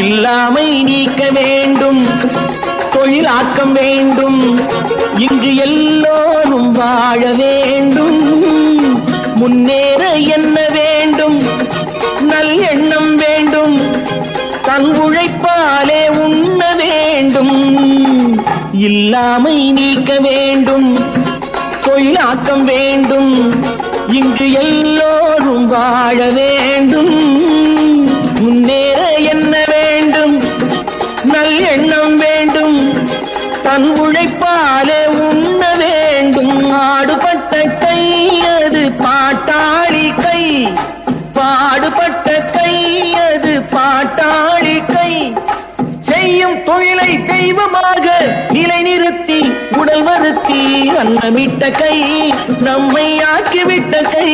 இல்லாமை நீக்க வேண்டும், தொழிலாக்கம் வேண்டும், இங்கு எல்லோரும் வாழ வேண்டும். முன்னேற என்ன வேண்டும், நல்லெண்ணம் வேண்டும், தன் உழைப்பாலே உண்ண வேண்டும். இல்லாமை நீக்க வேண்டும், தொழிலாக்கம் வேண்டும், இங்கு எல்லோரும் வாழ வேண்டும். முன்னேற என்ன வேண்டும், நல்லெண்ணம் வேண்டும், தன் உழைப்பாலே உண்ண வேண்டும். ஆடுபட்ட கை அது பாட்டாளி கை, பாடுபட்ட கை அது பாட்டாளி கை. செய்யும் தொழிலை தெய்வமாக நிலைநிறுத்தி உடல் வருத்தி அன்னமிட்ட கை, நம்மை ஆக்கிவிட்ட கை.